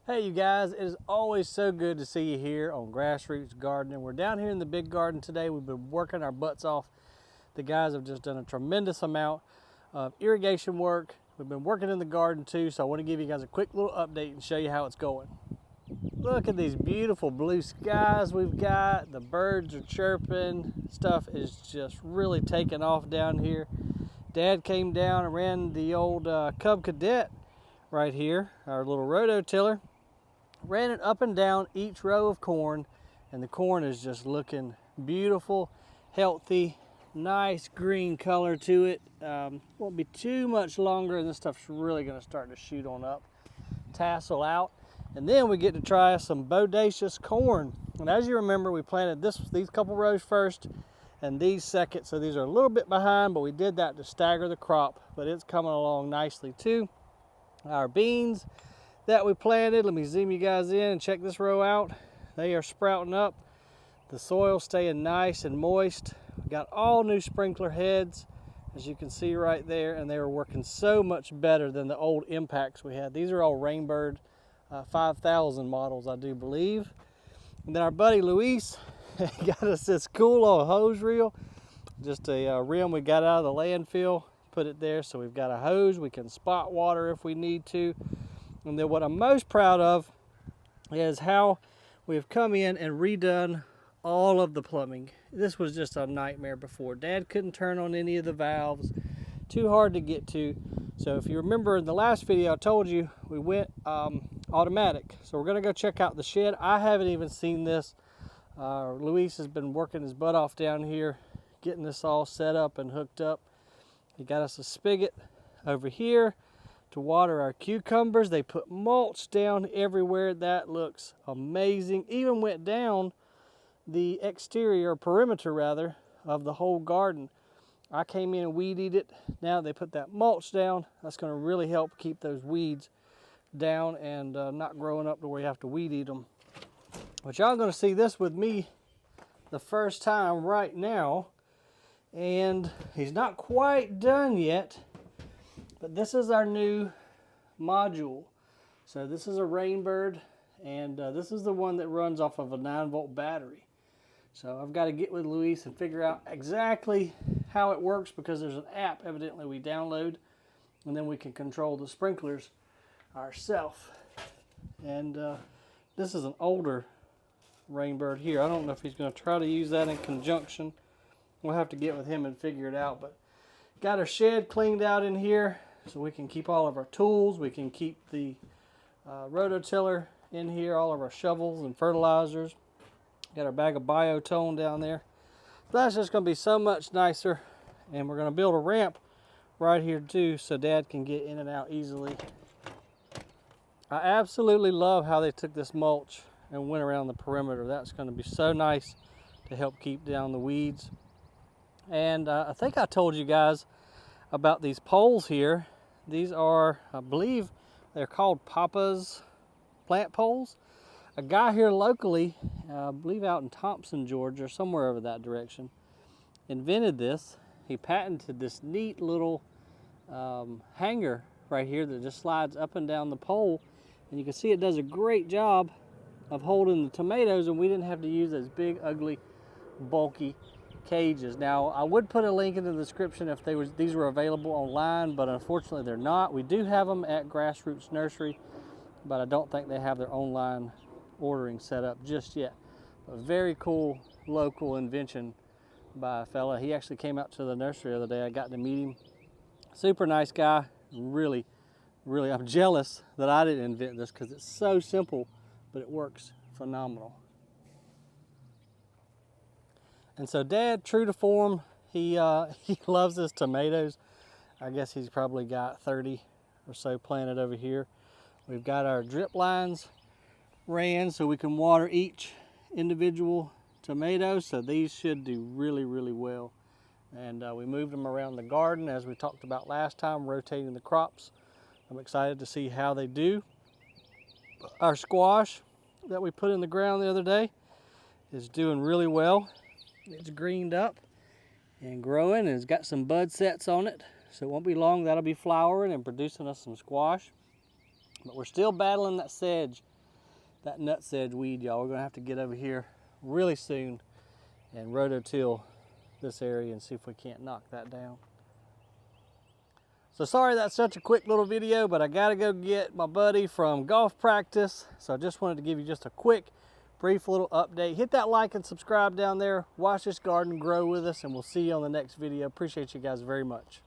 Hey you guys, it is always so good to see you here on Grassroots Gardening. We're down here in the big garden today. We've been working our butts off. The guys have just done a tremendous amount of irrigation work. We've been working in the garden too, so I want to give you guys a quick little update and show you how it's going. Look at these beautiful blue skies we've got. The birds are chirping. Stuff is just really taking off down here. Dad came down and ran the old Cub Cadet right here, our little rototiller. Ran it up and down each row of corn, and the corn is just looking beautiful, healthy, nice green color to it. Won't be too much longer and this stuff's really going to start to shoot on up, tassel out, and then we get to try some Bodacious corn. And as you remember, we planted these couple rows first and these second, so these are a little bit behind, but we did that to stagger the crop, but it's coming along nicely too. Our beans that we planted, let me zoom you guys in and check this row out. They are sprouting up. The soil's staying nice and moist. We got all new sprinkler heads, as you can see right there, and they are working so much better than the old impacts we had. These are all Rainbird 5000 models, I do believe. And then our buddy Luis got us this cool old hose reel, just a rim we got out of the landfill, put it there so we've got a hose. We can spot water if we need to. And then what I'm most proud of is how we've come in and redone all of the plumbing. This was just a nightmare before. Dad couldn't turn on any of the valves, too hard to get to. So if you remember in the last video, I told you we went automatic. So we're gonna go check out the shed. I haven't even seen this. Luis has been working his butt off down here, getting this all set up and hooked up. He got us a spigot over here to water our cucumbers. They put mulch down everywhere. That looks amazing. Even went down the exterior, perimeter rather, of the whole garden. I came in and weeded it. Now they put that mulch down. That's going to really help keep those weeds down and not growing up to where you have to weed eat them. But y'all going to see this with me the first time right now. And he's not quite done yet. But this is our new module. So this is a Rainbird, and this is the one that runs off of a 9-volt battery. So I've got to get with Luis and figure out exactly how it works, because there's an app evidently we download, and then we can control the sprinklers ourselves. And this is an older Rainbird here. I don't know if he's going to try to use that in conjunction. We'll have to get with him and figure it out. But got our shed cleaned out in here, so we can keep all of our tools. We can keep the rototiller in here, all of our shovels and fertilizers. Got our bag of biotone down there. That's just going to be so much nicer. And we're going to build a ramp right here too, so Dad can get in and out easily. I absolutely love how they took this mulch and went around the perimeter. That's going to be so nice to help keep down the weeds. And I think I told you guys about these poles here. These are, I believe, they're called Papa's plant poles. A guy here locally, I believe out in Thompson, Georgia, or somewhere over that direction, invented this. He patented this neat little hanger right here that just slides up and down the pole. And you can see it does a great job of holding the tomatoes, and we didn't have to use those big, ugly, bulky cages. Now, I would put a link in the description if these were available online, but unfortunately they're not. We do have them at Grassroots Nursery, but I don't think they have their online ordering set up just yet. A very cool local invention by a fella. He actually came out to the nursery the other day. I got to meet him. Super nice guy. Really, I'm jealous that I didn't invent this, because it's so simple, but it works phenomenal. And so Dad, true to form, he loves his tomatoes. I guess he's probably got 30 or so planted over here. We've got our drip lines ran so we can water each individual tomato. So these should do really, really well. And we moved them around the garden as we talked about last time, rotating the crops. I'm excited to see how they do. Our squash that we put in the ground the other day is doing really well. It's greened up and growing, and it's got some bud sets on it, so it won't be long that'll be flowering and producing us some squash. But we're still battling that sedge that nutsedge weed, y'all. We're gonna have to get over here really soon and rototill this area and see if we can't knock that down. So sorry that's such a quick little video, but I gotta go get my buddy from golf practice. So I just wanted to give you just a quick, brief little update. Hit that like and subscribe down there. Watch this garden grow with us, and we'll see you on the next video. Appreciate you guys very much.